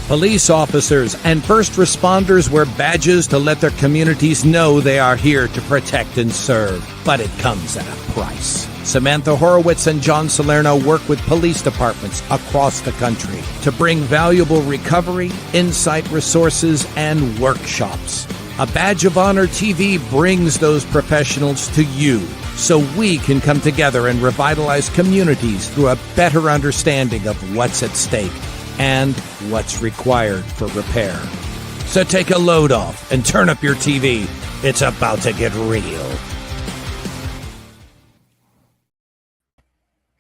Police officers and first responders wear badges to let their communities know they are here to protect and serve. But it comes at a price. Samantha Horwitz and John Salerno work with police departments across the country to bring valuable recovery, insight resources, and workshops. A Badge of Honor TV brings those professionals to you so we can come together and revitalize communities through a better understanding of what's at stake and what's required for repair. So take a load off and turn up your TV. It's about to get real.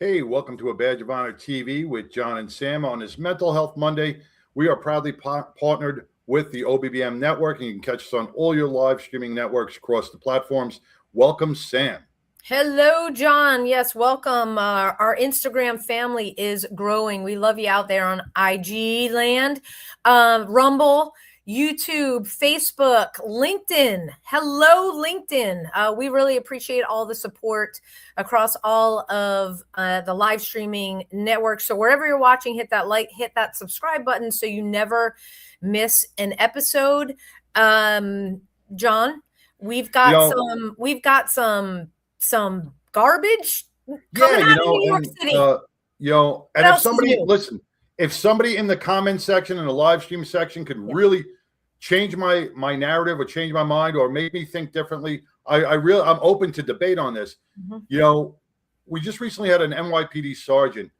Hey, welcome to A Badge of Honor TV with John and Sam on this Mental Health Monday. We are proudly partnered with the OBBM network, and you can catch us on all your live streaming networks across the platforms. Welcome, Sam. Hello, John. Yes, welcome. Our Instagram family is growing. We love you out there on IG land, Rumble, YouTube, Facebook, LinkedIn. Hello, LinkedIn. We really appreciate all the support across all of the live streaming networks. So wherever you're watching, hit that like, hit that subscribe button so you never miss an episode. John, we've got some garbage coming out of New York City. And if somebody in the comment section and the live stream section could really change my narrative or change my mind or make me think differently, I'm open to debate on this. Mm-hmm. We just recently had an NYPD sergeant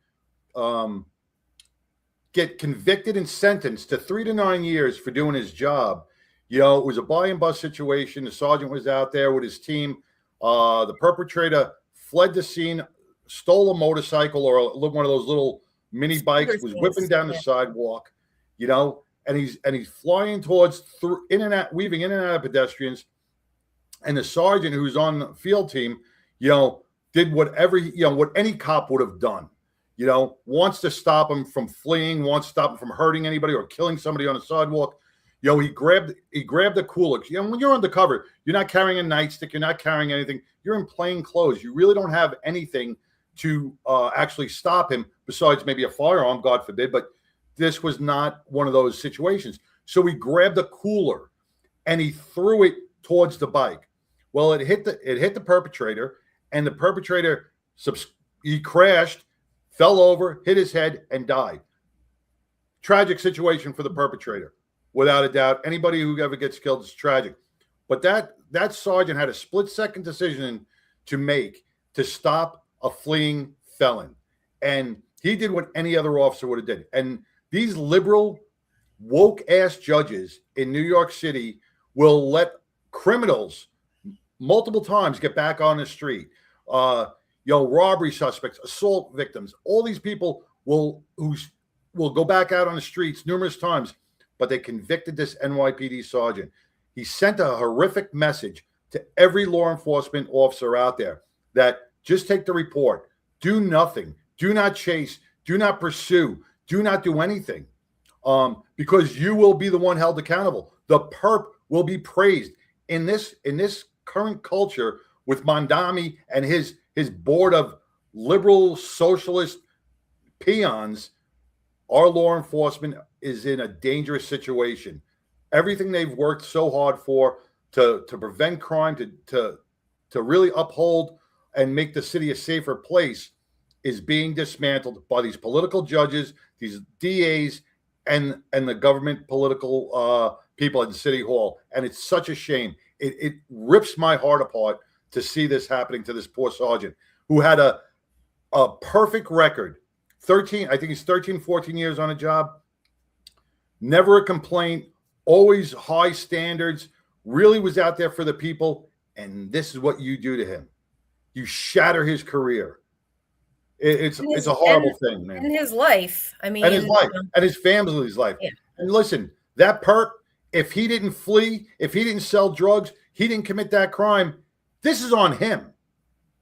get convicted and sentenced to 3 to 9 years for doing his job. It was a buy and bust situation. The sergeant was out there with his team. The perpetrator fled the scene, stole a motorcycle or one of those little mini bikes, was whipping down the sidewalk, and he's flying towards weaving in and out of pedestrians. And the sergeant who's on the field team, did whatever, what any cop would have done, wants to stop him from fleeing, wants to stop him from hurting anybody or killing somebody on the sidewalk. He grabbed a cooler. When you're undercover, you're not carrying a nightstick. You're not carrying anything. You're in plain clothes. You really don't have anything to actually stop him besides maybe a firearm, God forbid. But this was not one of those situations. So he grabbed a cooler and he threw it towards the bike. Well, it hit the perpetrator, and the perpetrator he crashed, fell over, hit his head, and died. Tragic situation for the perpetrator. Without a doubt, anybody who ever gets killed is tragic. But that sergeant had a split-second decision to make to stop a fleeing felon. And he did what any other officer would have did. And these liberal, woke-ass judges in New York City will let criminals multiple times get back on the street. Robbery suspects, assault victims, all these people will go back out on the streets numerous times. But they convicted this NYPD sergeant. He sent a horrific message to every law enforcement officer out there that just take the report, do nothing, do not chase, do not pursue, do not do anything, because you will be the one held accountable. The perp will be praised in this current culture with Mondami and his board of liberal socialist peons. Our law enforcement is in a dangerous situation. Everything they've worked so hard for to prevent crime, to really uphold and make the city a safer place is being dismantled by these political judges, these DAs, and the government political people in City Hall. And it's such a shame. It rips my heart apart to see this happening to this poor sergeant who had a perfect record. 13, 14 years on a job. Never a complaint, always high standards, really was out there for the people. And this is what you do to him. You shatter his career. It's a horrible thing, man. And his life. And his family's life. Yeah. And listen, that perp, if he didn't flee, if he didn't sell drugs, he didn't commit that crime, this is on him.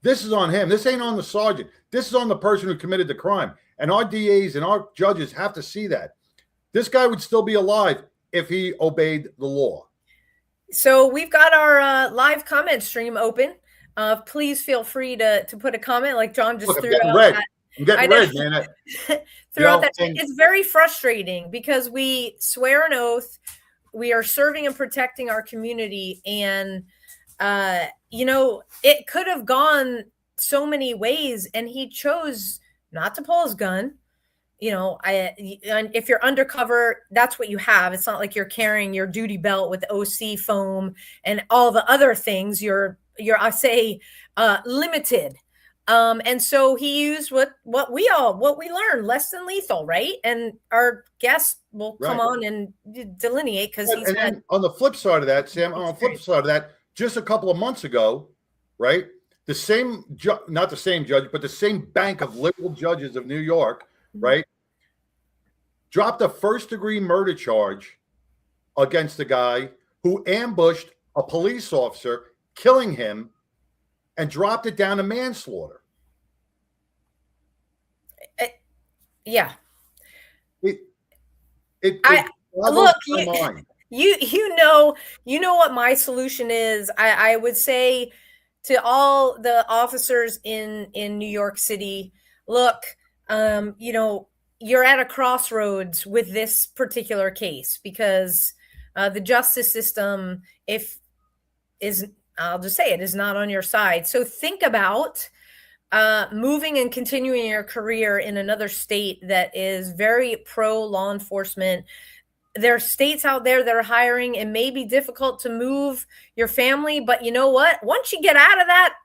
This is on him. This ain't on the sergeant. This is on the person who committed the crime. And our DAs and our judges have to see that. This guy would still be alive if he obeyed the law. So we've got our live comment stream open. Please feel free to put a comment like John just threw out. I'm getting red, man. Throughout that time, it's very frustrating because we swear an oath, we are serving and protecting our community, and it could have gone so many ways, and he chose not to pull his gun. If you're undercover, that's what you have. It's not like you're carrying your duty belt with OC foam and all the other things. You're limited. And so he used what we learned, less than lethal, right? And our guest will come on and delineate because he's and on the flip side of that, Sam, just a couple of months ago, right? The same, not the same judge, but the same bank of liberal judges of New York, right? Dropped a first-degree murder charge against a guy who ambushed a police officer, killing him, and dropped it down to manslaughter. Yeah. Look, you know what my solution is. I would say to all the officers in New York City, look, you're at a crossroads with this particular case because the justice system, I'll just say it, is not on your side. So think about moving and continuing your career in another state that is very pro law enforcement. There are states out there that are hiring. It may be difficult to move your family, but you know what? Once you get out of that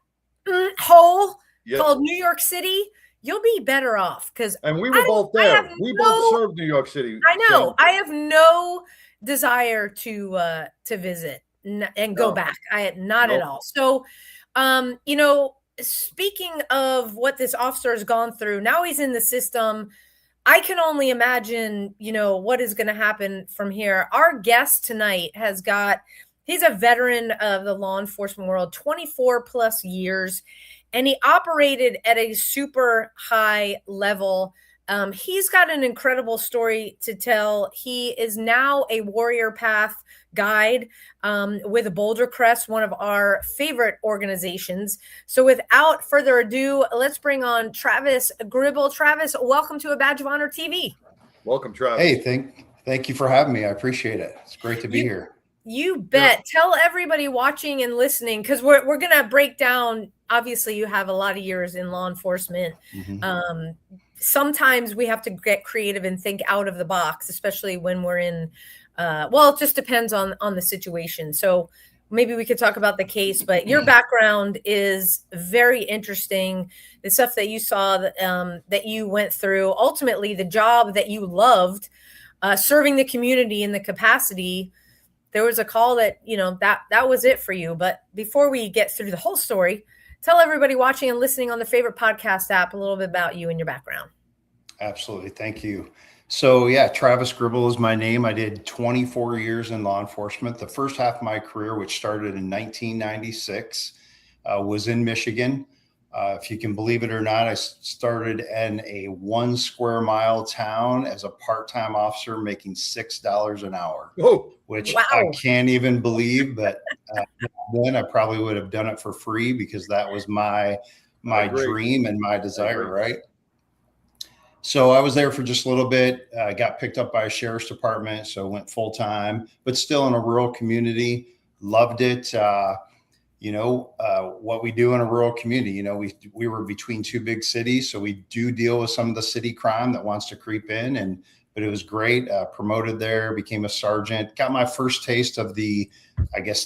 hole called New York City, you'll be better off. And we were both there. We both served New York City. I know. So. I have no desire to visit and go back. Not at all. So, speaking of what this officer has gone through, now he's in the system. I can only imagine, what is going to happen from here. Our guest tonight he's a veteran of the law enforcement world, 24 plus years, and he operated at a super high level. He's got an incredible story to tell. He is now a Warrior PATHH guide with Boulder Crest, one of our favorite organizations. So without further ado, let's bring on Travis Gribble. Travis, welcome to A Badge of Honor TV. Welcome, Travis. Hey, thank you for having me. I appreciate it. It's great to be here. You bet. Yeah. Tell everybody watching and listening, because we're going to break down. Obviously, you have a lot of years in law enforcement. Mm-hmm. Sometimes we have to get creative and think out of the box, especially when we're in it just depends on the situation. So maybe we could talk about the case, but your background is very interesting. The stuff that you saw, that you went through, ultimately the job that you loved, serving the community in the capacity. There was a call that, that was it for you. But before we get through the whole story, tell everybody watching and listening on the favorite podcast app a little bit about you and your background. Absolutely. Thank you. So Travis Gribble is my name. I did 24 years in law enforcement. The first half of my career, which started in 1996, was in Michigan. If you can believe it or not, I started in a 1 square mile town as a part-time officer making $6 an hour, which I can't even believe. But then I probably would have done it for free because that was my dream and my desire, right? So I was there for just a little bit, got picked up by a sheriff's department. So went full time, but still in a rural community, loved it. What we do in a rural community, we were between two big cities. So we do deal with some of the city crime that wants to creep in, but it was great. Promoted there, became a sergeant, got my first taste of the,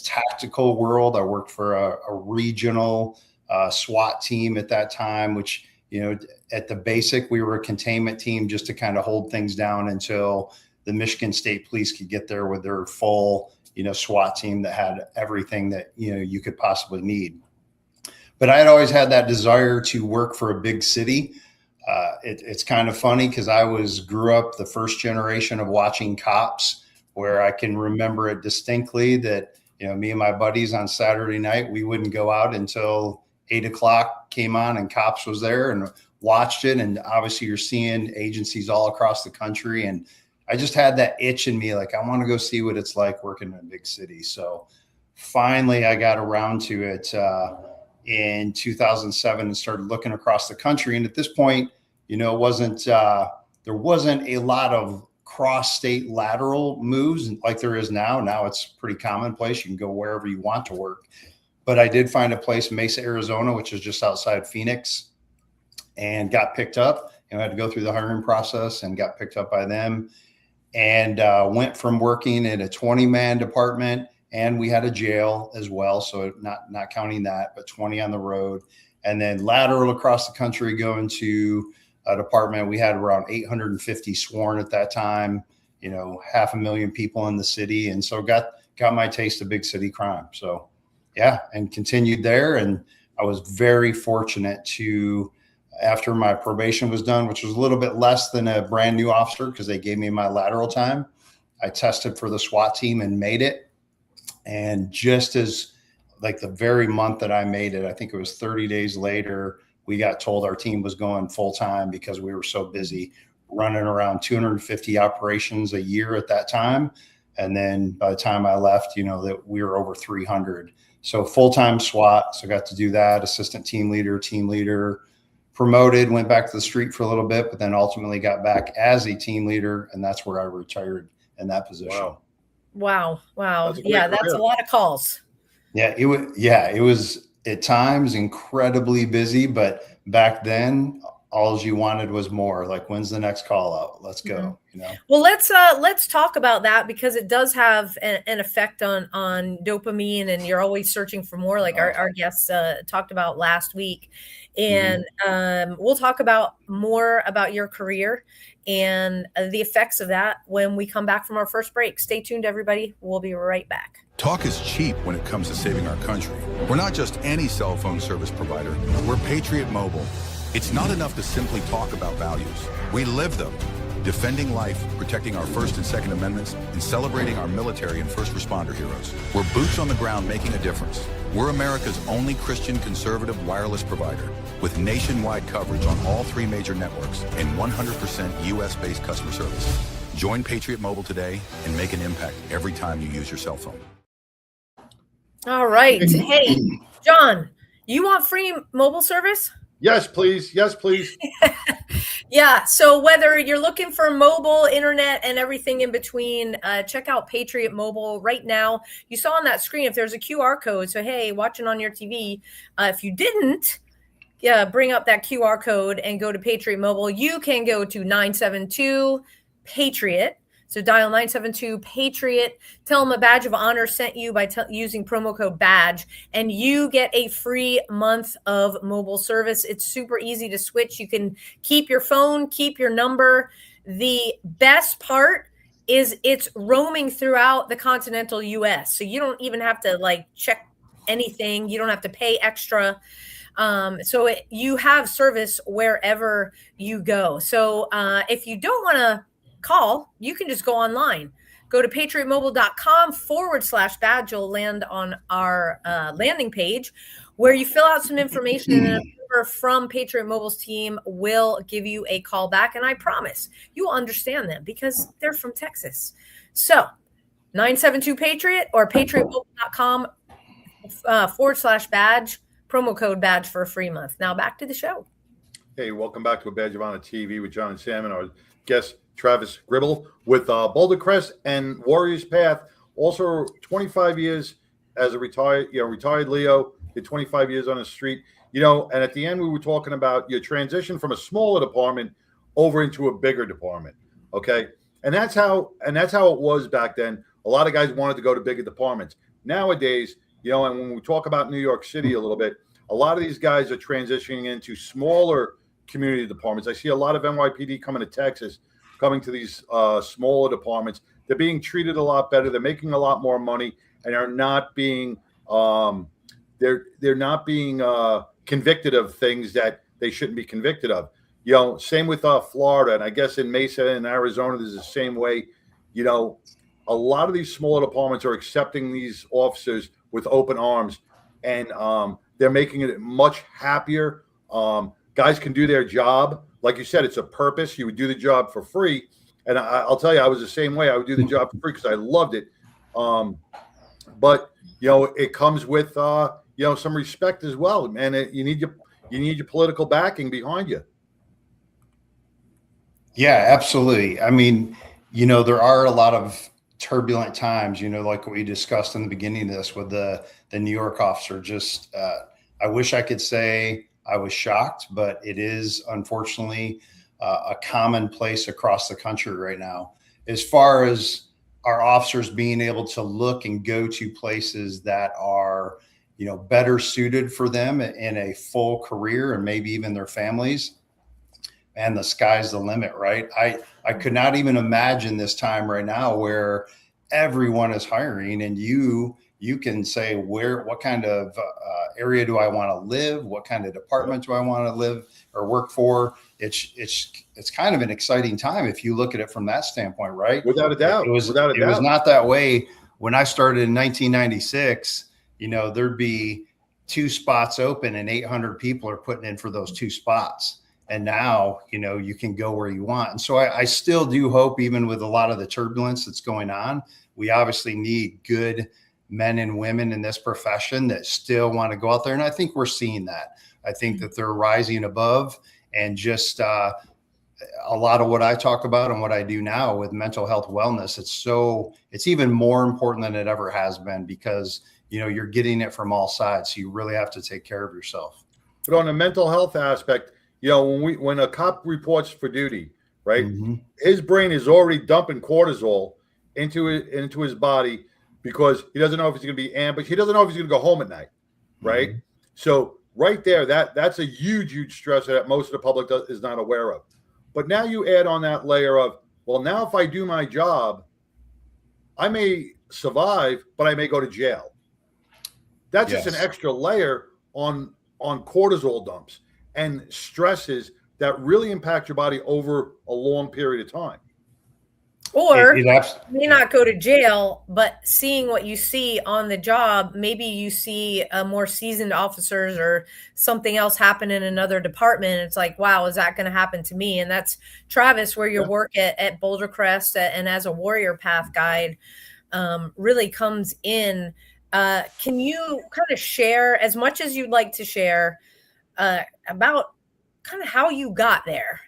tactical world. I worked for a regional SWAT team at that time, which, at the basic, we were a containment team just to kind of hold things down until the Michigan State Police could get there with their full, SWAT team that had everything that, you could possibly need. But I had always had that desire to work for a big city. It's kind of funny because grew up the first generation of watching Cops, where I can remember it distinctly that, me and my buddies on Saturday night, we wouldn't go out until 8 o'clock came on and Cops was there and watched it. And obviously you're seeing agencies all across the country. And I just had that itch in me. Like, I want to go see what it's like working in a big city. So finally I got around to it in 2007 and started looking across the country. And at this point, you know, there wasn't a lot of cross-state lateral moves like there is now. Now it's pretty commonplace. You can go wherever you want to work. But I did find a place in Mesa, Arizona, which is just outside Phoenix, and got picked up. And I had to go through the hiring process and got picked up by them, and went from working in a 20-man department, and we had a jail as well. So not counting that, but 20 on the road, and then lateral across the country going to a department. We had around 850 sworn at that time, you know, 500,000 people in the city. And so got my taste of big city crime. So yeah, and continued there. And I was very fortunate to, after my probation was done, which was a little bit less than a brand new officer because they gave me my lateral time, I tested for the SWAT team and made it. And just as like the very month that I made it, I think it was 30 days later, we got told our team was going full time because we were so busy running around 250 operations a year at that time. And then by the time I left, you know, that we were over 300. So full-time SWAT. So I got to do that, assistant team leader, promoted, went back to the street for a little bit, but then ultimately got back as a team leader. And that's where I retired in that position. Wow. That's That's a lot of calls. Yeah, it was at times incredibly busy, but back then all you wanted was more. Like, when's the next call out? Let's go. Mm-hmm. You know. Well, let's talk about that, because it does have an effect on dopamine, and you're always searching for more, like our guests talked about last week. And we'll talk about more about your career and the effects of that when we come back from our first break. Stay tuned, everybody. We'll be right back. Talk is cheap when it comes to saving our country. We're not just any cell phone service provider. We're Patriot Mobile. It's not enough to simply talk about values. We live them. Defending life, protecting our First and Second Amendments, and celebrating our military and first responder heroes. We're boots on the ground making a difference. We're America's only Christian conservative wireless provider with nationwide coverage on all 3 major networks and 100% US-based customer service. Join Patriot Mobile today and make an impact every time you use your cell phone. All right. Hey, John, you want free mobile service? Yes, please. Yes, please. Yeah. So whether you're looking for mobile, internet, and everything in between, check out Patriot Mobile right now. You saw on that screen if there's a QR code. So, hey, watching on your TV, if you didn't bring up that QR code and go to Patriot Mobile, you can go to 972-PATRIOT. So dial 972-PATRIOT. Tell them a badge of honor sent you by using promo code BADGE, and you get a free month of mobile service. It's super easy to switch. You can keep your phone, keep your number. The best part is it's roaming throughout the continental U.S. So you don't even have to like check anything. You don't have to pay extra. You have service wherever you go. So if you don't want to call, you can just go online. Go to patriotmobile.com/badge. You'll land on our landing page where you fill out some information, and a member from Patriot Mobile's team will give you a call back. And I promise you will understand them because they're from Texas. So 972-PATRIOT or patriotmobile.com/badge, promo code BADGE for a free month. Now back to the show. Hey, welcome back to A Badge of Honor TV with John and Sam, and our guest Travis Gribble with Boulder Crest and Warrior PATHH. Also 25 years as a retired Leo, did 25 years on the street. And at the end we were talking about your transition from a smaller department over into a bigger department. Okay. And that's how it was back then. A lot of guys wanted to go to bigger departments. Nowadays, and when we talk about New York City a little bit, a lot of these guys are transitioning into smaller community departments. I see a lot of NYPD coming to Texas, coming to these smaller departments. They're being treated a lot better. They're making a lot more money, and are not being they're not being convicted of things that they shouldn't be convicted of. Same with Florida, and I guess in Mesa and Arizona, there's the same way. A lot of these smaller departments are accepting these officers with open arms, and they're making it much happier. Guys can do their job. Like you said, it's a purpose. You would do the job for free. And I'll tell you, I was the same way. I would do the job for free because I loved it. But it comes with, some respect as well, man. You need your political backing behind you. Yeah, absolutely. I mean, there are a lot of turbulent times, like what we discussed in the beginning of this with the New York officer. Just, I wish I could say I was shocked, but it is unfortunately a commonplace across the country right now. As far as our officers being able to look and go to places that are, better suited for them in a full career and maybe even their families, and the sky's the limit, right? I could not even imagine this time right now where everyone is hiring, and you can say what kind of area do I want to live? What kind of department do I want to live or work for? It's kind of an exciting time if you look at it from that standpoint, right? Without a doubt. It was not that way when I started in 1996. There'd be 2 spots open and 800 people are putting in for those 2 spots. And now, you can go where you want. And so I still do hope, even with a lot of the turbulence that's going on, we obviously need good men and women in this profession that still want to go out there. And I think we're seeing that. I think that they're rising above, and just a lot of what I talk about and what I do now with mental health wellness, it's even more important than it ever has been, because, you're getting it from all sides. So you really have to take care of yourself. But on the mental health aspect, when a cop reports for duty, right, his brain is already dumping cortisol into his body, because he doesn't know if he's going to be ambushed. He doesn't know if he's going to go home at night, right? So right there, that's a huge stressor that most of the public is not aware of. But now you add on that layer of, well, now if I do my job, I may survive, but I may go to jail. That's just an extra layer on cortisol dumps and stresses that really impact your body over a long period of time. Or you may not go to jail, but seeing what you see on the job, maybe you see more seasoned officers or something else happen in another department. It's like, wow, is that going to happen to me? And that's, Travis, where your work at Boulder Crest and as a Warrior PATHH guide really comes in. Can you kind of share as much as you'd like to share about kind of how you got there?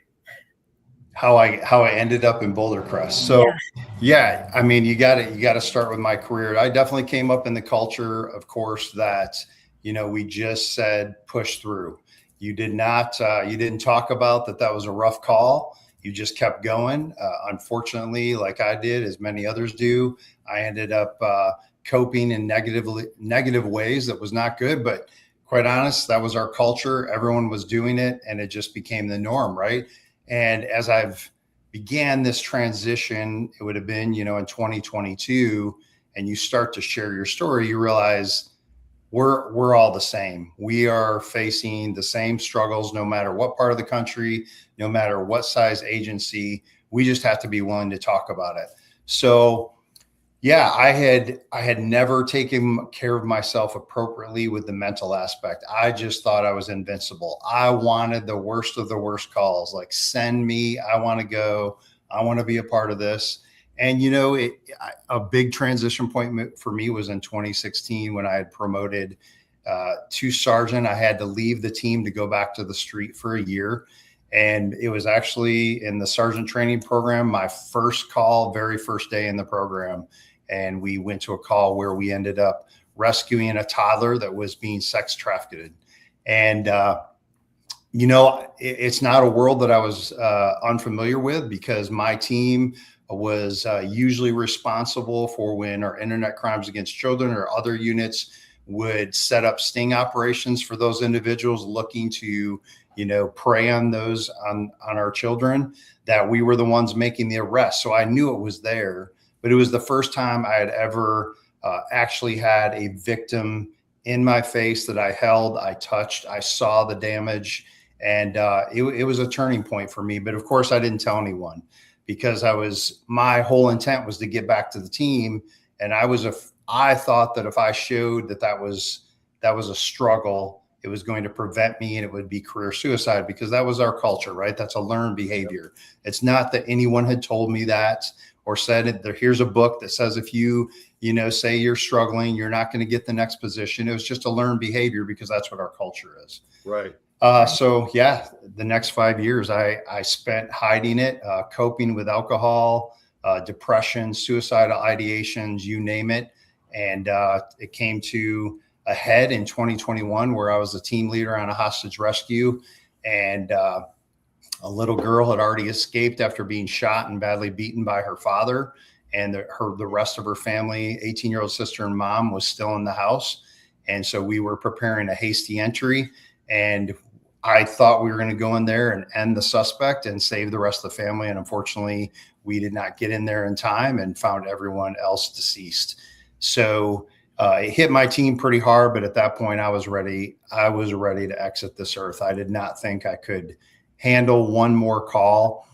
How I ended up in Boulder Crest. So yeah, I mean, you got to start with my career. I definitely came up in the culture, of course, that, we just said, push through. You didn't talk about that was a rough call. You just kept going. Unfortunately, like I did, as many others do, I ended up coping in negative ways that was not good, but quite honest, that was our culture. Everyone was doing it, and it just became the norm, right? And as I've began this transition, it would have been, in 2022, and you start to share your story, you realize we're all the same. We are facing the same struggles, no matter what part of the country, no matter what size agency. We just have to be willing to talk about it. So yeah, I had never taken care of myself appropriately with the mental aspect. I just thought I was invincible. I wanted the worst of the worst calls, like, send me, I want to go, I want to be a part of this. And, a big transition point for me was in 2016 when I had promoted to sergeant. I had to leave the team to go back to the street for a year. And it was actually in the sergeant training program, my first call, very first day in the program. And we went to a call where we ended up rescuing a toddler that was being sex trafficked. And, it's not a world that I was unfamiliar with, because my team was usually responsible for when our internet crimes against children or other units would set up sting operations for those individuals looking to, prey on those on our children, that we were the ones making the arrest. So I knew it was there. But it was the first time I had ever actually had a victim in my face that I held, I touched, I saw the damage, and it was a turning point for me. But of course, I didn't tell anyone, because my whole intent was to get back to the team, and I thought that if I showed that was a struggle, it was going to prevent me, and it would be career suicide, because that was our culture, right? That's a learned behavior. It's not that anyone had told me that, or said, here's a book that says if you say you're struggling, you're not going to get the next position. It was just a learned behavior, because that's what our culture is. Right. So yeah, the next 5 years I spent hiding it, coping with alcohol, depression, suicidal ideations, you name it. And it came to a head in 2021 where I was the team leader on a hostage rescue, and a little girl had already escaped after being shot and badly beaten by her father. And the rest of her family, 18-year-old sister and mom, was still in the house. And so we were preparing a hasty entry, and I thought we were going to go in there and end the suspect and save the rest of the family. And unfortunately, we did not get in there in time and found everyone else deceased. So it hit my team pretty hard, but at that point I was ready. I was ready to exit this earth. I did not think I could handle one more call.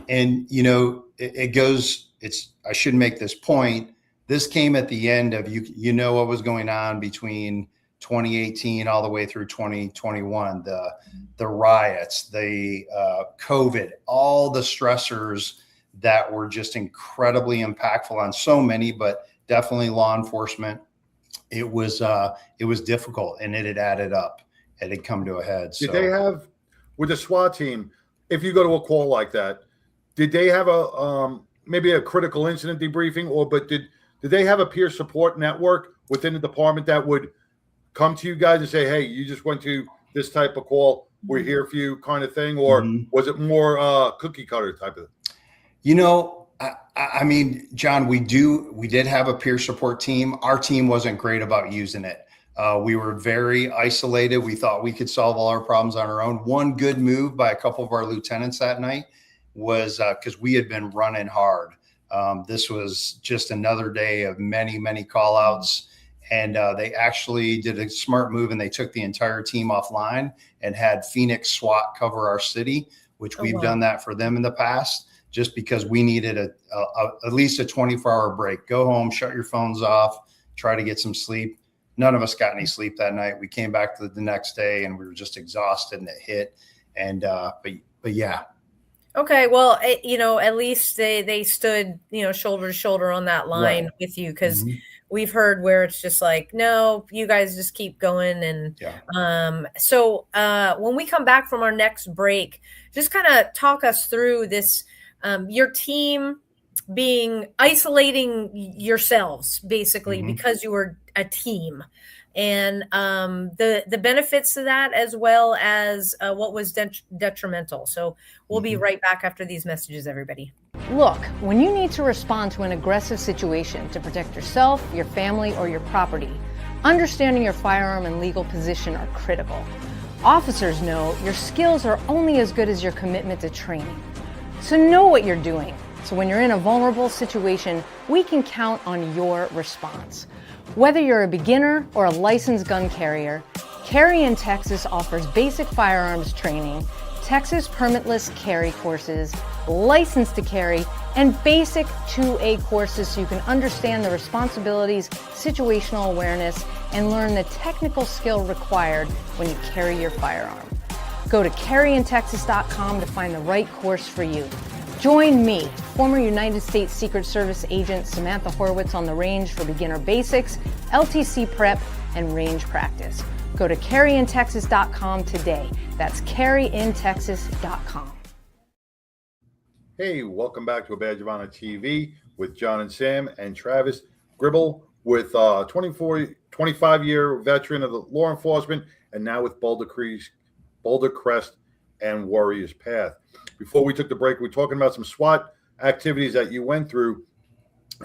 And, you know, I should make this point. This came at the end of, you know, what was going on between 2018 all the way through 2021, the riots, the COVID, all the stressors that were just incredibly impactful on so many, but definitely law enforcement. It was difficult, and it had added up. It had come to a head. Did they have, with the SWAT team, if you go to a call like that, did they have a maybe a critical incident debriefing, but did they have a peer support network within the department that would come to you guys and say, hey, you just went to this type of call, we're here for you, kind of thing? Or was it more cookie cutter type of thing? You know, I mean, John, we did have a peer support team. Our team wasn't great about using it. We were very isolated. We thought we could solve all our problems on our own. One good move by a couple of our lieutenants that night was because we had been running hard. This was just another day of many, many call outs. And they actually did a smart move, and they took the entire team offline and had Phoenix SWAT cover our city, which we've done that for them in the past, just because we needed at least a 24-hour break. Go home, shut your phones off, try to get some sleep. None of us got any sleep that night. We came back to the next day and we were just exhausted, and it hit. And but yeah. Okay, well, you know, at least they stood, you know, shoulder to shoulder on that line with you, because we've heard where it's just like, no, you guys just keep going. And so when we come back from our next break, just kind of talk us through this, your team being isolating yourselves basically because you were a team, and the benefits to that, as well as what was detrimental. So we'll be right back after these messages, everybody. Look, when you need to respond to an aggressive situation to protect yourself, your family, or your property, understanding your firearm and legal position are critical. Officers know your skills are only as good as your commitment to training. So know what you're doing. So when you're in a vulnerable situation, we can count on your response. Whether you're a beginner or a licensed gun carrier, Carry in Texas offers basic firearms training, Texas permitless carry courses, license to carry, and basic 2A courses so you can understand the responsibilities, situational awareness, and learn the technical skill required when you carry your firearm. Go to carryintexas.com to find the right course for you. Join me, former United States Secret Service agent Samantha Horwitz, on the range for beginner basics, LTC prep, and range practice. Go to carryintexas.com today. That's carryintexas.com. Hey, welcome back to A Badge of Honor TV with John and Sam and Travis Gribble, with 25-year veteran of the law enforcement, and now with Boulder Crest and Warrior PATHH. Before we took the break, we were talking about some SWAT activities that you went through.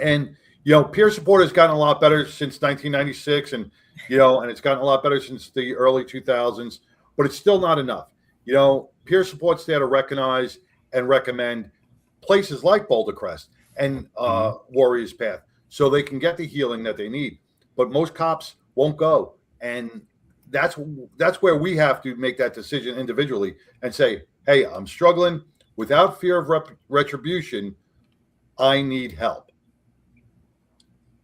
And, you know, peer support has gotten a lot better since 1996, and, you know, and it's gotten a lot better since the early 2000s, but it's still not enough. You know, peer support's there to recognize and recommend places like Boulder Crest and Warrior PATHH so they can get the healing that they need. But most cops won't go. And that's where we have to make that decision individually and say, hey, I'm struggling. Without fear of retribution, I need help.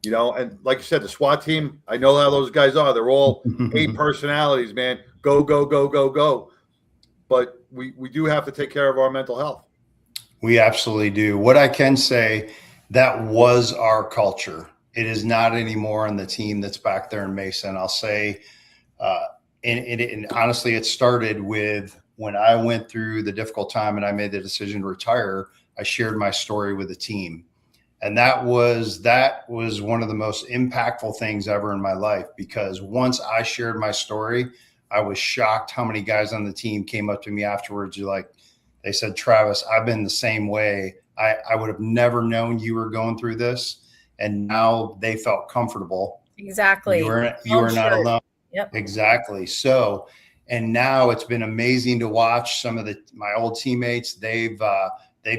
You know, and like you said, the SWAT team, I know how those guys are. They're all A personalities, man. Go, go, go, go, go. But we do have to take care of our mental health. We absolutely do. What I can say, that was our culture. It is not anymore on the team that's back there in Mesa. And I'll say, and honestly, it started with when I went through the difficult time and I made the decision to retire. I shared my story with the team. And that was one of the most impactful things ever in my life, because once I shared my story, I was shocked how many guys on the team came up to me afterwards. They said, Travis, I've been the same way. I would have never known you were going through this. And now they felt comfortable. Exactly. You are not alone. Yep. Exactly. So, and now it's been amazing to watch some of my old teammates. They've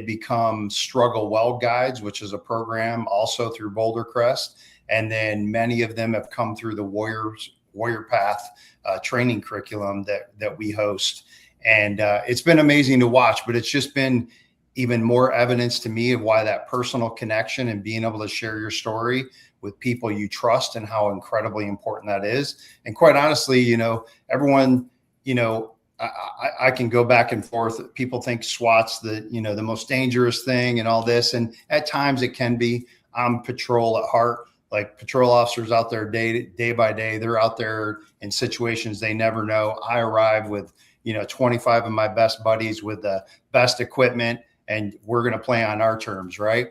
become Struggle Well Guides, which is a program also through Boulder Crest. And then many of them have come through the Warrior PATHH training curriculum that we host. And it's been amazing to watch, but it's just been even more evidence to me of why that personal connection and being able to share your story with people you trust and how incredibly important that is. And quite honestly, everyone, I can go back and forth. People think SWAT's the most dangerous thing and all this. And at times it can be. I'm patrol at heart, like patrol officers out there day by day. They're out there in situations they never know. I arrive with, 25 of my best buddies with the best equipment, and we're going to play on our terms. Right.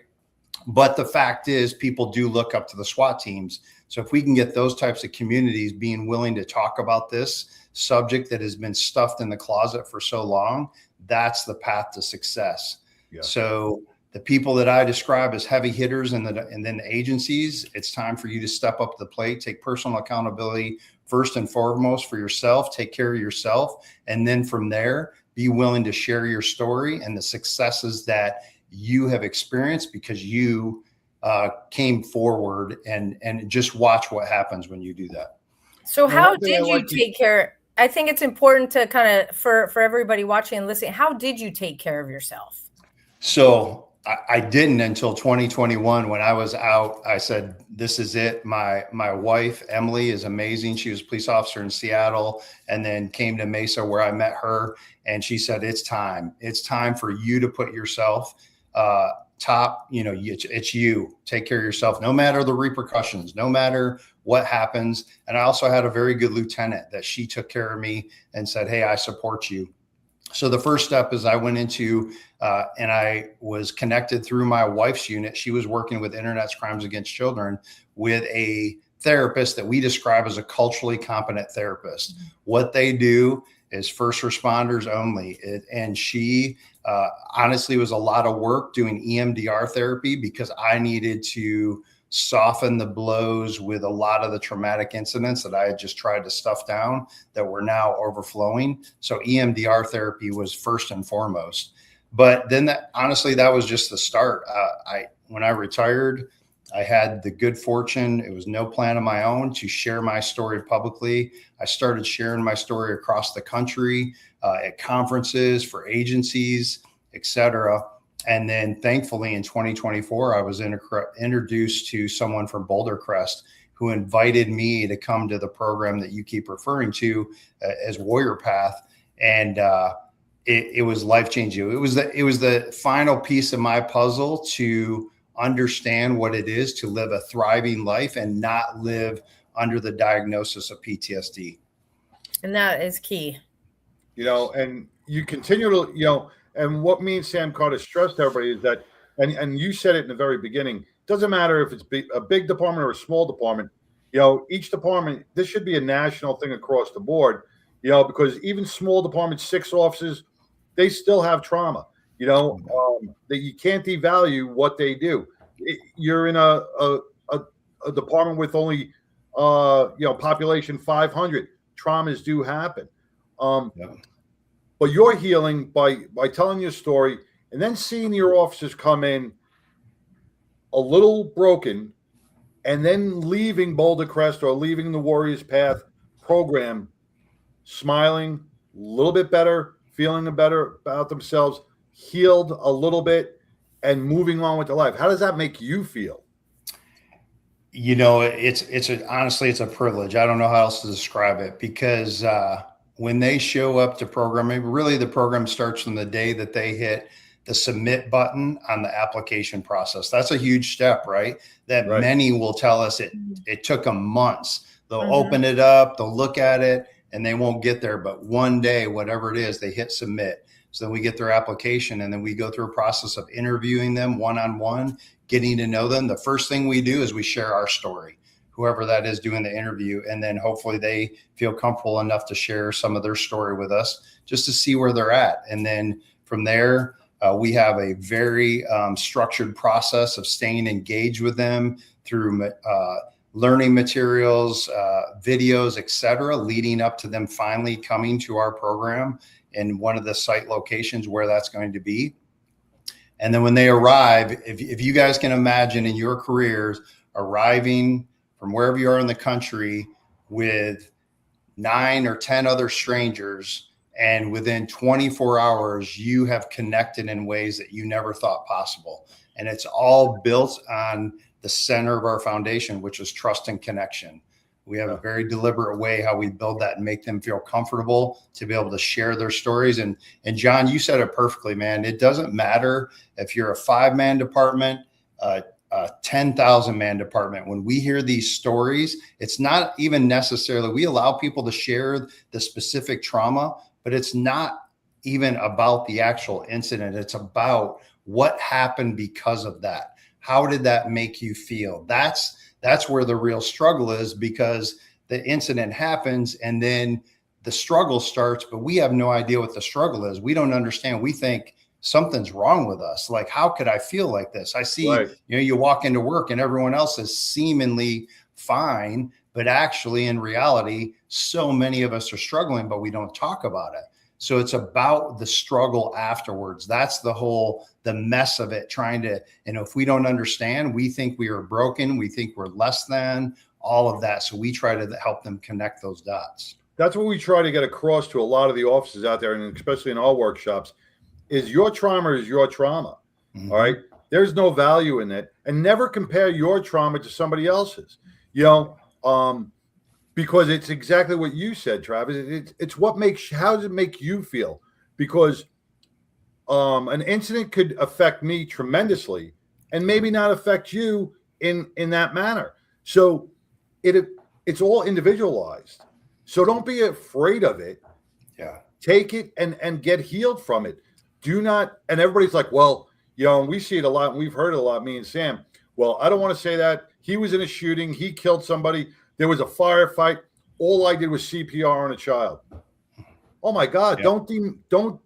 But the fact is, people do look up to the SWAT teams. So if we can get those types of communities being willing to talk about this subject that has been stuffed in the closet for so long, that's the path to success. Yeah. So the people that I describe as heavy hitters and then the agencies, it's time for you to step up to the plate, take personal accountability first and foremost for yourself, take care of yourself. And then from there, be willing to share your story and the successes that you have experienced because you came forward, and just watch what happens when you do that. So how did you take care? I think it's important to kind of, for everybody watching and listening, how did you take care of yourself? So I didn't until 2021 when I was out. I said, this is it. My wife, Emily, is amazing. She was a police officer in Seattle and then came to Mesa where I met her. And she said, it's time. It's time for you to put yourself top. It's you. Take care of yourself, no matter the repercussions, no matter what happens. And I also had a very good lieutenant that she took care of me and said, hey, I support you. So the first step is I went into and I was connected through my wife's unit. She was working with Internet Crimes Against Children with a therapist that we describe as a culturally competent therapist. Mm-hmm. What they do is first responders only. And she honestly was a lot of work doing EMDR therapy because I needed to soften the blows with a lot of the traumatic incidents that I had just tried to stuff down that were now overflowing. So EMDR therapy was first and foremost. But then that was just the start. When I retired, I had the good fortune, it was no plan of my own, to share my story publicly. I started sharing my story across the country, at conferences, for agencies, etc. And then thankfully in 2024, I was introduced to someone from Boulder Crest who invited me to come to the program that you keep referring to as Warrior PATHH. And it was life-changing. It was the final piece of my puzzle to understand what it is to live a thriving life and not live under the diagnosis of PTSD. And that is key. And you continue to, and what me and Sam Carter stressed to everybody is that, and you said it in the very beginning, doesn't matter if it's a big department or a small department, each department, this should be a national thing across the board, because even small departments, 6 officers, they still have trauma, that you can't devalue what they do. You're in a department with only, population 500, traumas do happen. But you're healing by telling your story and then seeing your officers come in a little broken and then leaving Boulder Crest or leaving the Warriors PATHH program, smiling, a little bit better, feeling better about themselves, healed a little bit, and moving on with their life. How does that make you feel? Honestly, it's a privilege. I don't know how else to describe it, because when they show up to programming, really the program starts from the day that they hit the submit button on the application process. That's a huge step, right? Many will tell us it took them months. They'll open it up, they'll look at it, and they won't get there. But one day, whatever it is, they hit submit. So then we get their application, and then we go through a process of interviewing them one-on-one, getting to know them. The first thing we do is we share our story, whoever that is doing the interview. And then hopefully they feel comfortable enough to share some of their story with us just to see where they're at. And then from there, we have a very structured process of staying engaged with them through learning materials, videos, etc., leading up to them finally coming to our program in one of the site locations where that's going to be. And then when they arrive, if you guys can imagine in your careers arriving from wherever you are in the country with 9 or 10 other strangers, and within 24 hours, you have connected in ways that you never thought possible. And it's all built on the center of our foundation, which is trust and connection. We have a very deliberate way how we build that and make them feel comfortable to be able to share their stories. And John, you said it perfectly, man. It doesn't matter if you're a 5-man department, a 10,000-man department. When we hear these stories, it's not even necessarily, we allow people to share the specific trauma, but it's not even about the actual incident. It's about what happened because of that. How did that make you feel? That's where the real struggle is, because the incident happens and then the struggle starts, but we have no idea what the struggle is. We don't understand. We think something's wrong with us. Like, how could I feel like this? I see, you walk into work and everyone else is seemingly fine, but actually in reality, so many of us are struggling, but we don't talk about it. So it's about the struggle afterwards. That's the mess of it, trying to, if we don't understand, we think we are broken. We think we're less than, all of that. So we try to help them connect those dots. That's what we try to get across to a lot of the offices out there, and especially in our workshops, is your trauma is your trauma. Mm-hmm. All right. There's no value in it, and never compare your trauma to somebody else's, because it's exactly what you said, Travis. It's how does it make you feel? Because an incident could affect me tremendously and maybe not affect you in that manner. So it's all individualized. So don't be afraid of it. Yeah. Take it and get healed from it. Do not, and everybody's like, well, we see it a lot and we've heard it a lot, me and Sam. Well, I don't want to say that. He was in a shooting. He killed somebody. There was a firefight. All I did was CPR on a child. Oh my God! Yeah. Don't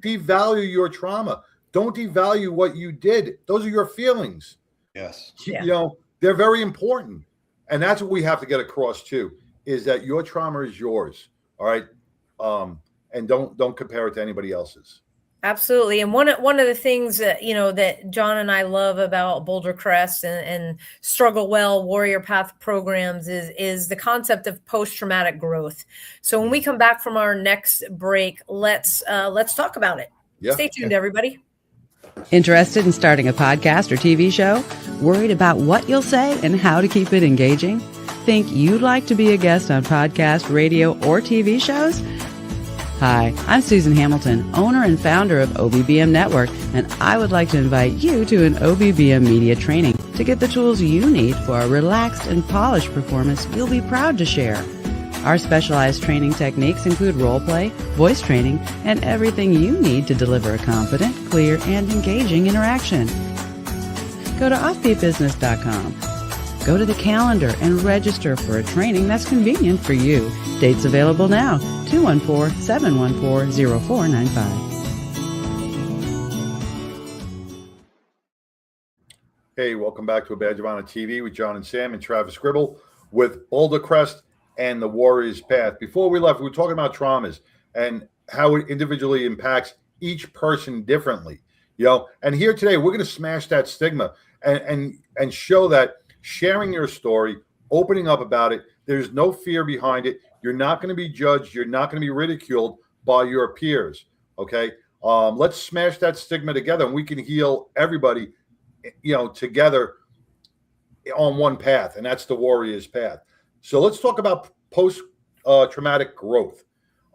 devalue your trauma. Don't devalue what you did. Those are your feelings. Yes. Yeah. They're very important, and that's what we have to get across too. Is that your trauma is yours? All right, and don't compare it to anybody else's. Absolutely. And one of the things that, that John and I love about Boulder Crest and Struggle Well Warrior PATHH programs is the concept of post-traumatic growth. So when we come back from our next break, let's talk about it. Yeah. Stay tuned, everybody. Interested in starting a podcast or TV show? Worried about what you'll say and how to keep it engaging? Think you'd like to be a guest on podcast, radio, or TV shows? Hi, I'm Susan Hamilton, owner and founder of OBBM Network, and I would like to invite you to an OBBM media training to get the tools you need for a relaxed and polished performance you'll be proud to share. Our specialized training techniques include role play, voice training, and everything you need to deliver a confident, clear, and engaging interaction. Go to offbeatbusiness.com. Go to the calendar and register for a training that's convenient for you. Dates available now, 214-714-0495. Hey, welcome back to A Badge of Honor TV with John and Sam and Travis Gribble with Boulder Crest and the Warrior's Path. Before we left, we were talking about traumas and how it individually impacts each person differently. And here today, we're going to smash that stigma and show that sharing your story, opening up about it, there's no fear behind it. You're not going to be judged. You're not going to be ridiculed by your peers. Okay. Let's smash that stigma together, and we can heal everybody, together on one path, and that's the Warrior's Path. So let's talk about post-traumatic growth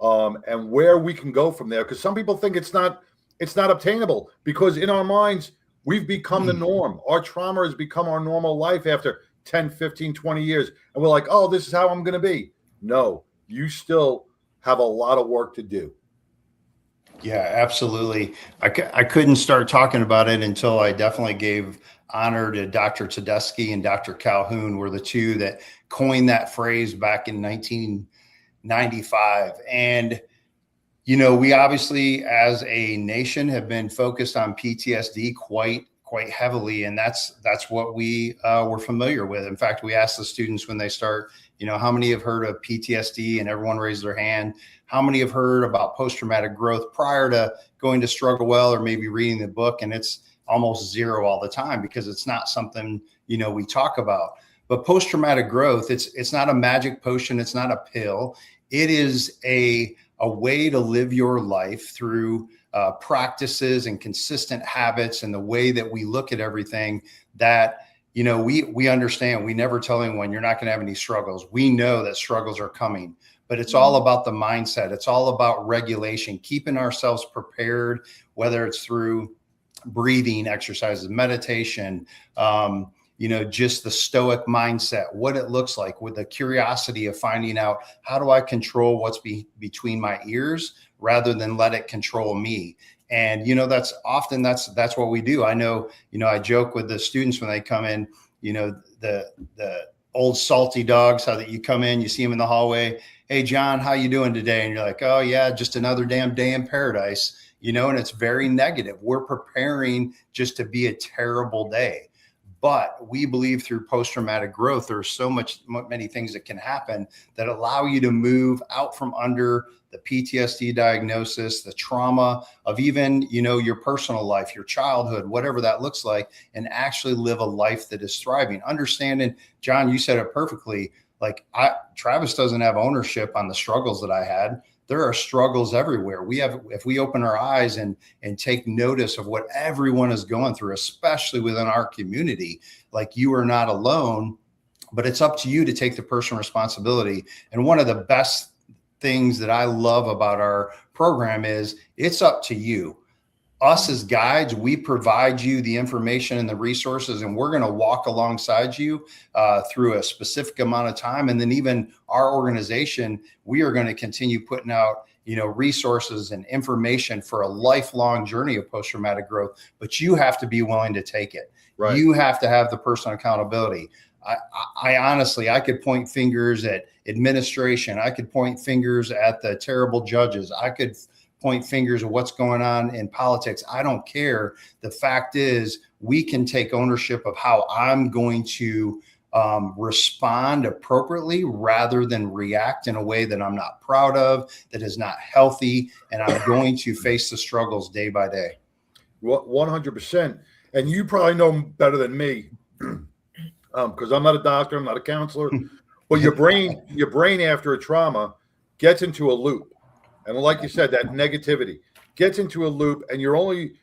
and where we can go from there, because some people think it's not obtainable, because in our minds, we've become the norm. Our trauma has become our normal life after 10, 15, 20 years. And we're like, oh, this is how I'm going to be. No, you still have a lot of work to do. Yeah, absolutely. I couldn't start talking about it until I definitely gave honor to Dr. Tedeschi and Dr. Calhoun were the two that coined that phrase back in 1995. And, you know, we obviously as a nation have been focused on PTSD quite heavily. And that's what we were familiar with. In fact, we asked the students when they start, you know, how many have heard of PTSD, and everyone raised their hand. How many have heard about post-traumatic growth prior to going to Struggle Well or maybe reading the book? And it's almost zero all the time because it's not something, you know, we talk about. But post-traumatic growth, it's not a magic potion. It's not a pill. It is a way to live your life through practices and consistent habits and the way that we look at everything that, you know, we understand. We never tell anyone you're not going to have any struggles. We know that struggles are coming, but it's all about the mindset. It's all about regulation, keeping ourselves prepared, whether it's through breathing exercises, meditation, you know, just the stoic mindset, what it looks like, with the curiosity of finding out, how do I control what's between my ears rather than let it control me? And, you know, that's what we do. I know, you know, I joke with the students when they come in, you know, the old salty dogs, how that you come in, you see them in the hallway. Hey, John, how you doing today? And you're like, oh yeah, just another damn day in paradise, you know, and it's very negative. We're preparing just to be a terrible day. But we believe through post-traumatic growth, there's many things that can happen that allow you to move out from under the PTSD diagnosis, the trauma of even, you know, your personal life, your childhood, whatever that looks like, and actually live a life that is thriving. Understanding, John, you said it perfectly. Like Travis doesn't have ownership on the struggles that I had. There are struggles everywhere. If we open our eyes and take notice of what everyone is going through, especially within our community, like, you are not alone, but it's up to you to take the personal responsibility. And one of the best things that I love about our program is it's up to you. Us as guides, we provide you the information and the resources, and we're going to walk alongside you through a specific amount of time. And then even our organization, we are going to continue putting out, you know, resources and information for a lifelong journey of post-traumatic growth. But you have to be willing to take it. Right. You have to have the personal accountability. I honestly, I could point fingers at administration. I could point fingers at the terrible judges. I could point fingers at what's going on in politics. I don't care. The fact is, we can take ownership of how I'm going to respond appropriately rather than react in a way that I'm not proud of, that is not healthy. And I'm going to face the struggles day by day. 100%. And you probably know better than me, because I'm not a doctor, I'm not a counselor, but your brain after a trauma gets into a loop. And like you said, that negativity gets into a loop, and you're only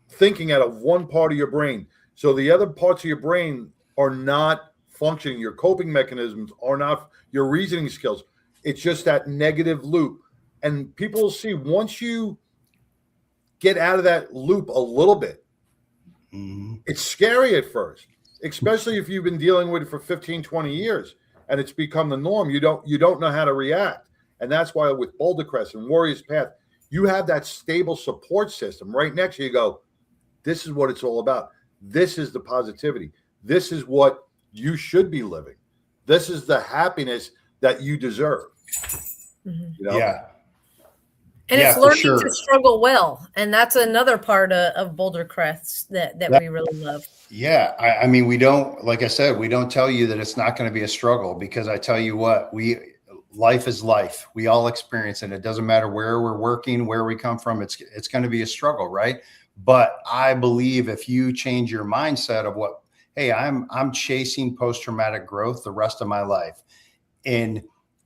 thinking out of one part of your brain. So the other parts of your brain are not functioning. Your coping mechanisms are not, your reasoning skills. It's just that negative loop. And people will see, once you get out of that loop a little bit, it's scary at first, especially if you've been dealing with it for 15, 20 years and it's become the norm. You don't know how to react. And that's why with Boulder Crest and Warrior PATHH, you have that stable support system right next to you. You go, this is what it's all about. This is the positivity. This is what you should be living. This is the happiness that you deserve. You know? Yeah. And it's learning to struggle well. And that's another part of Boulder Crest that we really love. Yeah. I mean, we don't, like I said, we don't tell you that it's not going to be a struggle, because I tell you what, life is life. We all experience it. It doesn't matter where we're working, where we come from. It's going to be a struggle, right? But I believe if you change your mindset of what, hey, I'm chasing post-traumatic growth the rest of my life. And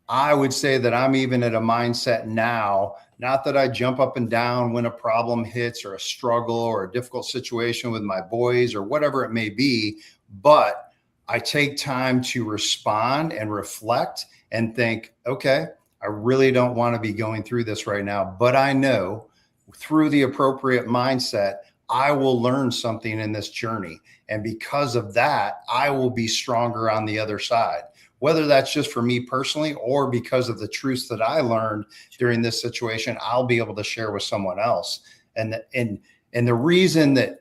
I would say that I'm even at a mindset now, not that I jump up and down when a problem hits or a struggle or a difficult situation with my boys or whatever it may be, but I take time to respond and reflect and think, okay, I really don't want to be going through this right now, but I know through the appropriate mindset, I will learn something in this journey. And because of that, I will be stronger on the other side. whether that's just for me personally or because of the truths that I learned during this situation, I'll be able to share with someone else. And the reason that,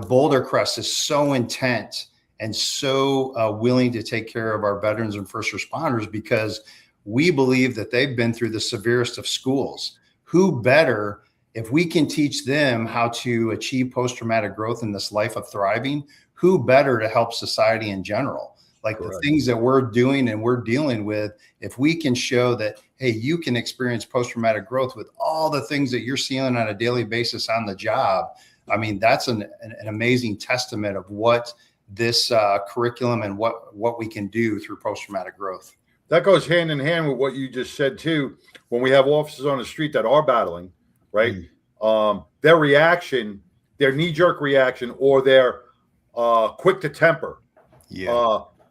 Boulder Crest is so intent and so willing to take care of our veterans and first responders, because we believe that they've been through the severest of schools. Who better, if we can teach them how to achieve post-traumatic growth in this life of thriving, who better to help society in general? Like Correct. The things that we're doing and we're dealing with, if we can show that, hey, you can experience post-traumatic growth with all the things that you're seeing on a daily basis on the job. I mean, that's an amazing testament of what this curriculum and what we can do through post-traumatic growth. That goes hand in hand with what you just said too. When we have officers on the street that are battling, right? Their reaction, their knee-jerk reaction, or their quick to temper,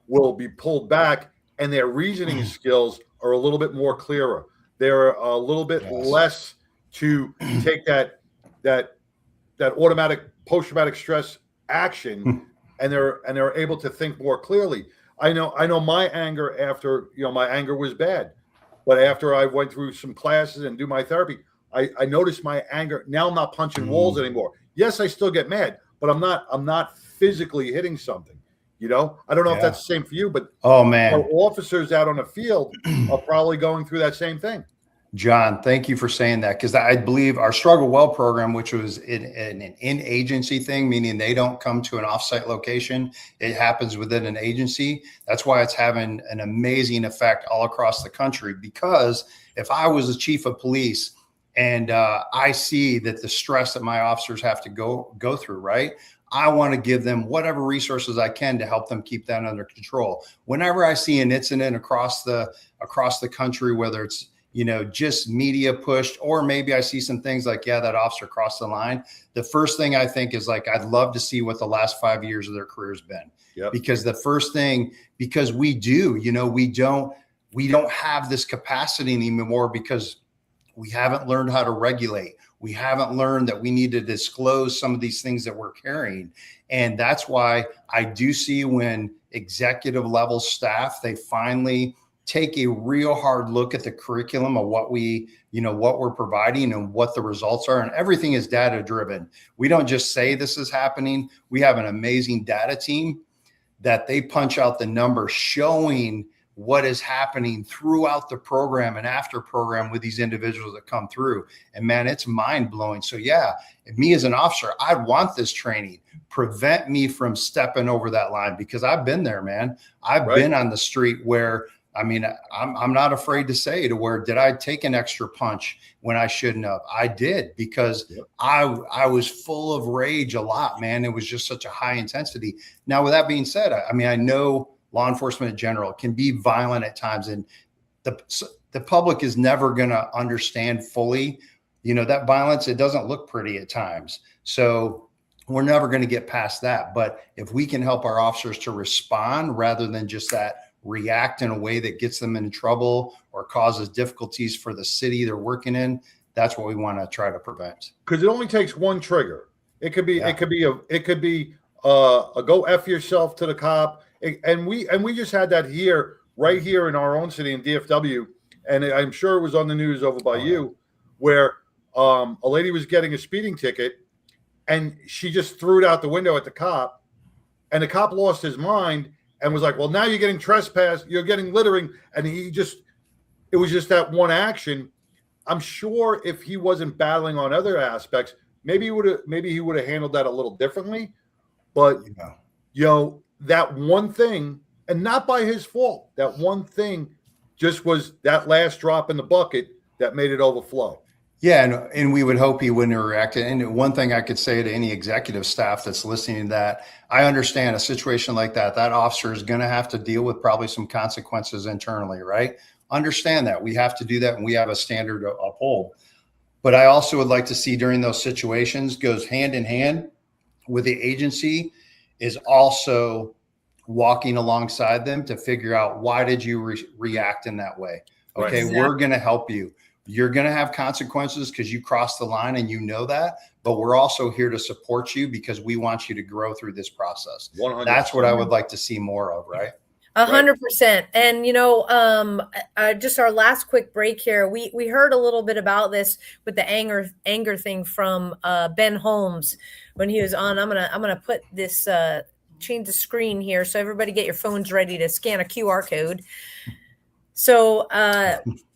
will be pulled back, and their reasoning skills are a little bit more clearer. They're a little bit less to take that automatic post-traumatic stress action, and they're able to think more clearly. I know my anger after, my anger was bad, but after I went through some classes and do my therapy, I noticed my anger. Now I'm not punching walls anymore. Yes, I still get mad, but I'm not physically hitting something. I don't know if that's the same for you, but our officers out on the field are probably going through that same thing. John, thank you for saying that, because I believe our Struggle Well program, which was an in-agency thing, meaning they don't come to an offsite location. It happens within an agency. That's why it's having an amazing effect all across the country, because if I was the chief of police and I see that the stress that my officers have to go through, right? I want to give them whatever resources I can to help them keep that under control. Whenever I see an incident across the country, whether it's just media pushed, or maybe I see some things like, that officer crossed the line. The first thing I think is like, I'd love to see what the last 5 years of their career's been. Yep. Because the first thing, because we don't have this capacity anymore, because we haven't learned how to regulate. We haven't learned that we need to disclose some of these things that we're carrying. And that's why I do see when executive level staff, they finally take a real hard look at the curriculum of what we're providing and what the results are. And everything is data driven. We don't just say this is happening. We have an amazing data team that they punch out the numbers showing what is happening throughout the program and after program with these individuals that come through. And man, it's mind blowing. So me as an officer, I'd want this training. Prevent me from stepping over that line, because I've been there, man. I've been on the street where, I'm not afraid to say to where, did I take an extra punch when I shouldn't have? I did, because I was full of rage a lot, man. It was just such a high intensity. Now, with that being said, I know law enforcement in general can be violent at times, and the public is never going to understand fully, that violence. It doesn't look pretty at times. So we're never going to get past that. But if we can help our officers to respond rather than just react in a way that gets them in trouble or causes difficulties for the city they're working in, that's what we want to try to prevent. Because it only takes one trigger. It could be a go F yourself to the cop. And we just had that right here in our own city in DFW. And I'm sure it was on the news over by you, where a lady was getting a speeding ticket and she just threw it out the window at the cop, and the cop lost his mind and was like, well, now you're getting trespassed, you're getting littering. And it was just that one action. I'm sure if he wasn't battling on other aspects, maybe he would have handled that a little differently. But that one thing, and not by his fault, that one thing just was that last drop in the bucket that made it overflow. Yeah, and we would hope he wouldn't have reacted. And one thing I could say to any executive staff that's listening to that, I understand a situation like that officer is going to have to deal with probably some consequences internally, right? Understand that. We have to do that, and we have a standard to uphold. But I also would like to see during those situations goes hand in hand with the agency is also walking alongside them to figure out, why did you react in that way? Okay, exactly. We're going to help you. You're going to have consequences because you crossed the line, and that, but we're also here to support you because we want you to grow through this process. 100%. That's what I would like to see more of, right? 100%. And, just our last quick break here, we heard a little bit about this with the anger thing from Ben Holmes when he was on. I'm gonna put this change the screen here so everybody get your phones ready to scan a QR code. So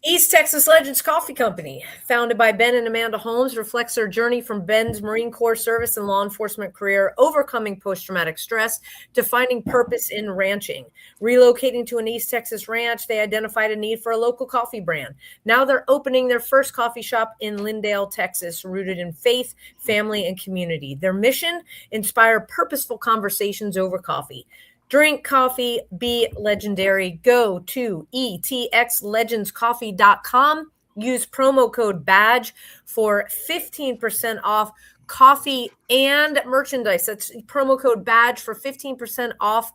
East Texas Legends Coffee Company, founded by Ben and Amanda Holmes, reflects their journey from Ben's Marine Corps service and law enforcement career, overcoming post-traumatic stress to finding purpose in ranching. Relocating to an East Texas ranch, they identified a need for a local coffee brand. Now they're opening their first coffee shop in Lindale, Texas, rooted in faith, family, and community. Their mission: inspire purposeful conversations over coffee. Drink coffee, be legendary. Go to etxlegendscoffee.com. Use promo code BADGE for 15% off coffee and merchandise. That's promo code BADGE for 15% off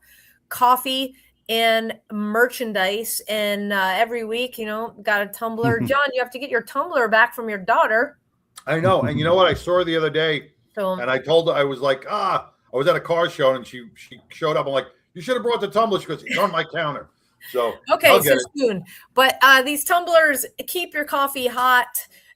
coffee and merchandise. And every week, got a tumbler. John, you have to get your tumbler back from your daughter. I know. And you know what? I saw her the other day, and I told her, I was like, I was at a car show, and she showed up. I'm like, you should have brought the tumbler. She goes, it's on my counter. So okay, so soon. But these tumblers keep your coffee hot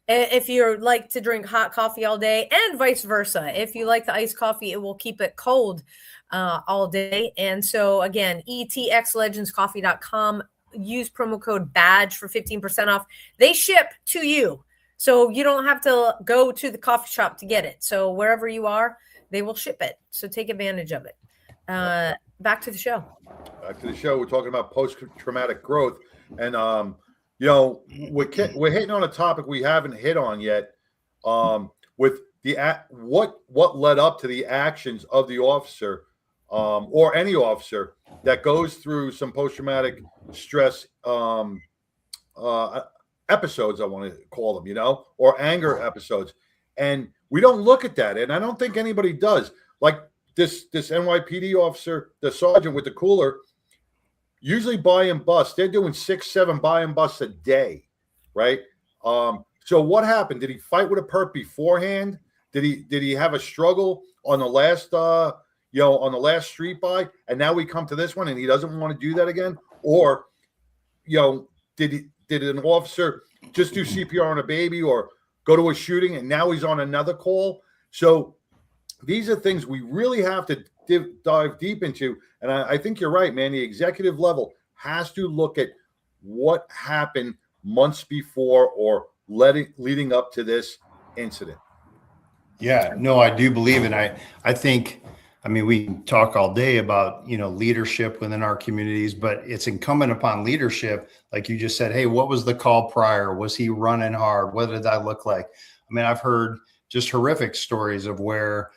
if you like to drink hot coffee all day, and vice versa. If you like the iced coffee, it will keep it cold all day. And so again, etxlegendscoffee.com. Use promo code BADGE for 15% off. They ship to you, so you don't have to go to the coffee shop to get it. So wherever you are, they will ship it. So take advantage of it. Back to the show. We're talking about post-traumatic growth, and we're hitting on a topic we haven't hit on yet. With the what led up to the actions of the officer, or any officer that goes through some post-traumatic stress episodes, I want to call them, or anger episodes, and we don't look at that, and I don't think anybody does. Like this NYPD officer, the sergeant with the cooler, usually buy and bust. They're doing 6-7 buy and busts a day, right? So what happened? Did he fight with a perp beforehand? Did he have a struggle on the last on the last street buy, and now we come to this one and he doesn't want to do that again? Or did an officer just do CPR on a baby or go to a shooting and now he's on another call? So these are things we really have to dive deep into. And I think you're right, man. The executive level has to look at what happened months before or leading up to this incident. Yeah, no, I do believe. And I think, we talk all day about, leadership within our communities, but it's incumbent upon leadership. Like you just said, hey, what was the call prior? Was he running hard? What did that look like? I've heard just horrific stories of where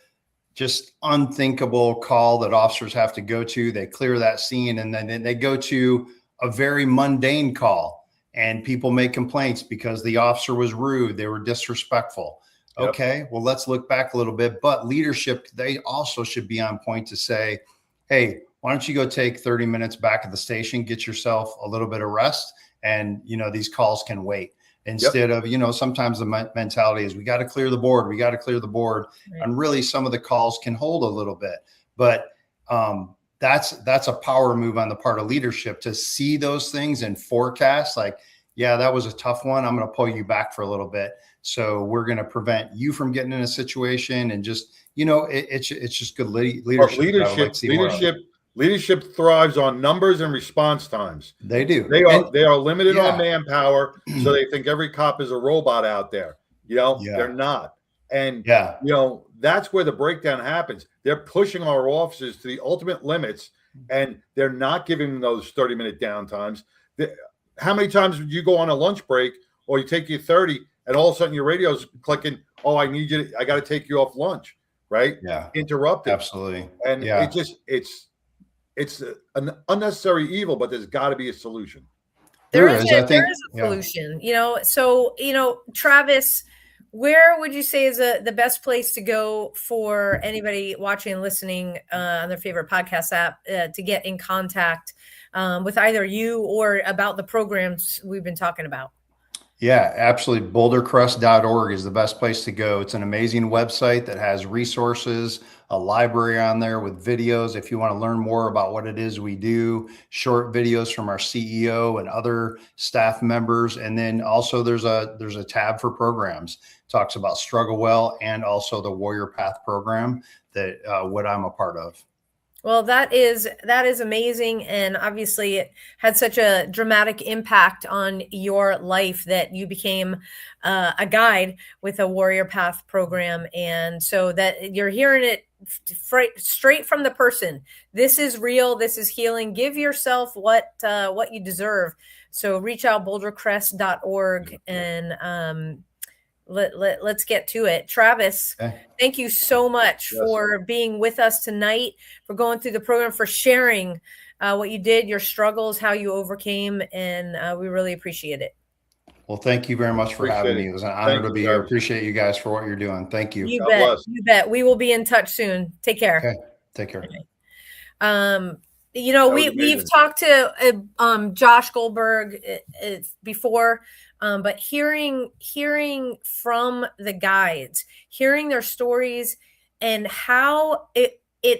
just unthinkable call that officers have to go to. They clear that scene and then they go to a very mundane call and people make complaints because the officer was rude. They were disrespectful. Yep. Okay, well, let's look back a little bit. But leadership, they also should be on point to say, hey, why don't you go take 30 minutes back at the station, get yourself a little bit of rest, and, these calls can wait. Instead of, sometimes the mentality is we got to clear the board. Right. And really some of the calls can hold a little bit, but that's a power move on the part of leadership to see those things and forecast like, yeah, that was a tough one. I'm going to pull you back for a little bit. So we're going to prevent you from getting in a situation and just, it's just good leadership. Leadership thrives on numbers and response times. They do. They are limited on manpower, so they think every cop is a robot out there. They're not. And that's where the breakdown happens. They're pushing our officers to the ultimate limits, and they're not giving them those 30-minute downtimes. How many times would you go on a lunch break, or you take your 30, and all of a sudden your radio's clicking? Oh, I got to take you off lunch, right? Yeah, interrupted. Absolutely. And it's an unnecessary evil, but there's got to be a solution. There is a solution, So, Travis, where would you say is the best place to go for anybody watching and listening on their favorite podcast app to get in contact with either you or about the programs we've been talking about? Yeah, absolutely. Bouldercrest.org is the best place to go. It's an amazing website that has resources, a library on there with videos. If you want to learn more about what it is we do, short videos from our CEO and other staff members. And then also there's a tab for programs. It talks about Struggle Well and also the Warrior PATHH program that what I'm a part of. Well, that is amazing. And obviously it had such a dramatic impact on your life that you became a guide with a Warrior PATHH program. And so that you're hearing it straight from the person. This is real. This is healing. Give yourself what you deserve. So reach out, bouldercrest.org, and let's get to it. Travis, thank you so much for being with us tonight, for going through the program, for sharing what you did, your struggles, how you overcame, and we really appreciate it. Well, thank you very much for having me. It was an honor to be here. Appreciate you guys for what you're doing. Thank you. You bet. You bet. We will be in touch soon. Take care. Okay. Take care. Okay. You know, we've talked to Josh Goldberg before, but hearing from the guides, hearing their stories and how it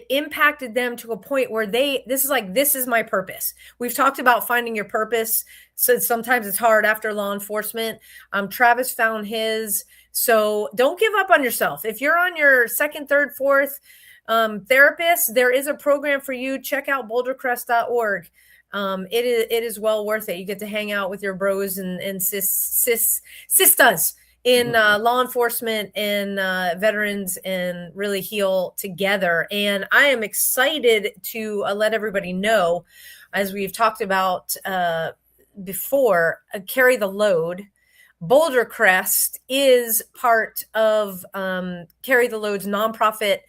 impacted them to a point where this is my purpose. We've talked about finding your purpose. So sometimes it's hard after law enforcement. Travis found his. So don't give up on yourself. If you're on your second, third, fourth therapist, there is a program for you. Check out bouldercrest.org. It is well worth it. You get to hang out with your bros and sisters in law enforcement and veterans and really heal together. And I am excited to let everybody know, as we've talked about before, Carry the Load. Boulder Crest is part of Carry the Load's nonprofit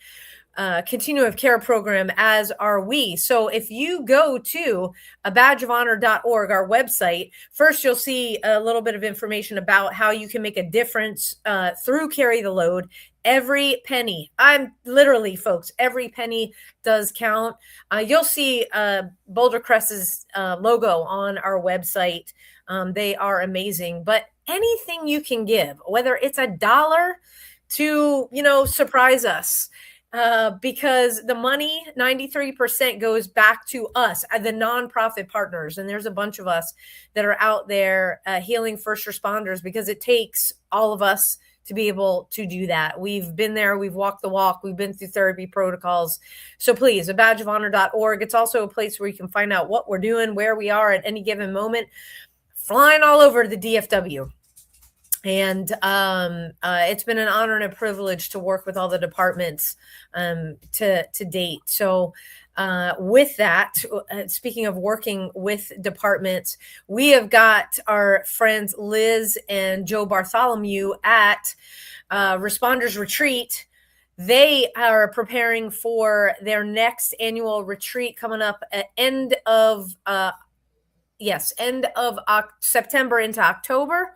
continuum of care program, as are we. So if you go to abadgeofhonor.org, our website, first you'll see a little bit of information about how you can make a difference through Carry the Load. Every penny, I'm literally, folks, every penny does count. You'll see Boulder Crest's logo on our website. They are amazing. But anything you can give, whether it's $1 to, surprise us, because the money, 93% goes back to us, the nonprofit partners. And there's a bunch of us that are out there healing first responders, because it takes all of us to be able to do that. We've been there. We've walked the walk. We've been through therapy protocols. So please, abadgeofhonor.org. It's also a place where you can find out what we're doing, where we are at any given moment, flying all over the DFW. And it's been an honor and a privilege to work with all the departments to date. So with that, speaking of working with departments, we have got our friends Liz and Joe Bartholomew at Responders Retreat. They are preparing for their next annual retreat coming up at end of September into October.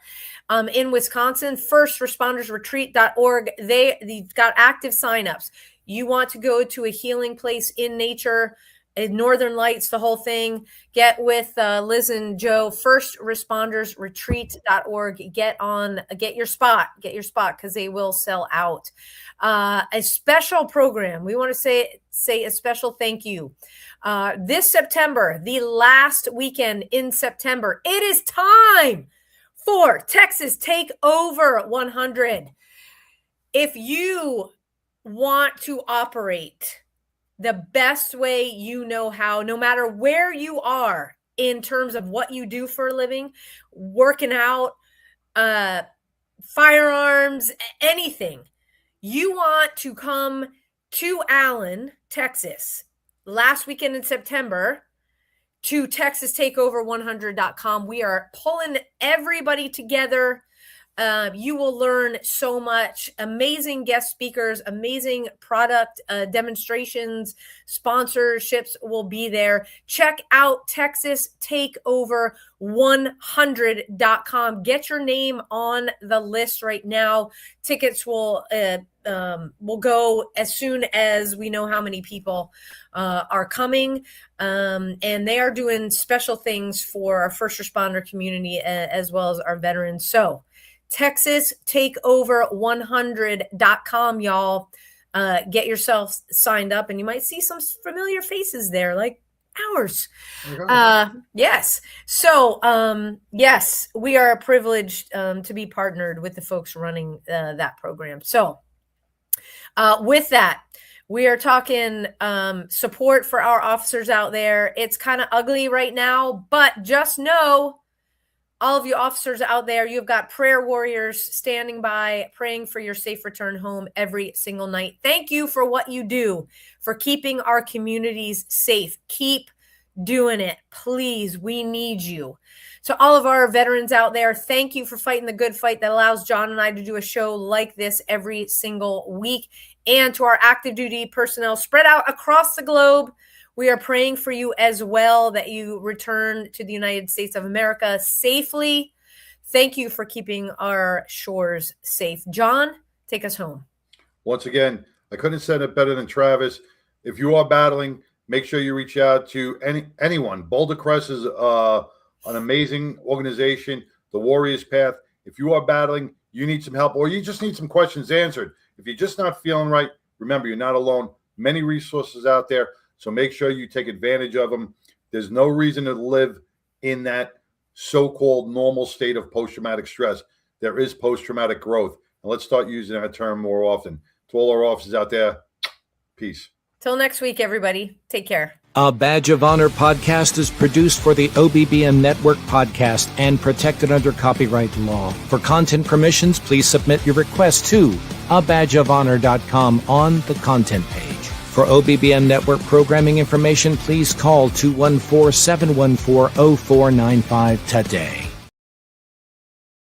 In Wisconsin, firstrespondersretreat.org. They've got active signups. You want to go to a healing place in nature, in Northern Lights, the whole thing. Get with Liz and Joe, firstrespondersretreat.org. Get your spot, because they will sell out. A special program. We want to say a special thank you. This September, the last weekend in September, it is time for Texas Takeover 100. If you want to operate the best way you know how, no matter where you are in terms of what you do for a living, working out, firearms, anything, you want to come to Allen, Texas, last weekend in September, to TexasTakeover100.com. We are pulling everybody together. You will learn so much. Amazing guest speakers, amazing product demonstrations, sponsorships will be there. Check out TexasTakeover100.com. Get your name on the list right now. Tickets will we'll go as soon as we know how many people are coming. And they are doing special things for our first responder community as well as our veterans. So TexasTakeover100.com, y'all. Get yourself signed up, and you might see some familiar faces there, like ours. Yes. So, yes, we are privileged to be partnered with the folks running that program. So, with that, we are talking support for our officers out there. It's kind of ugly right now, but just know, all of you officers out there, you've got prayer warriors standing by, praying for your safe return home every single night. Thank you for what you do, for keeping our communities safe. Keep doing it. Please, we need you. So all of our veterans out there, thank you for fighting the good fight that allows John and I to do a show like this every single week. And to our active duty personnel spread out across the globe, we are praying for you as well, that you return to the United States of America safely. Thank you for keeping our shores safe. John, take us home. Once again, I couldn't have said it better than Travis. If you are battling, make sure you reach out to anyone. Boulder Crest is an amazing organization, the Warrior's Path. If you are battling, you need some help, or you just need some questions answered. If you're just not feeling right, remember, you're not alone. Many resources out there. So make sure you take advantage of them. There's no reason to live in that so-called normal state of post-traumatic stress. There is post-traumatic growth. And let's start using that term more often. To all our officers out there, peace. Till next week, everybody. Take care. A Badge of Honor podcast is produced for the OBBM Network podcast and protected under copyright law. For content permissions, please submit your request to abadgeofhonor.com on the content page. For OBBM Network programming information, please call 214-714-0495 today.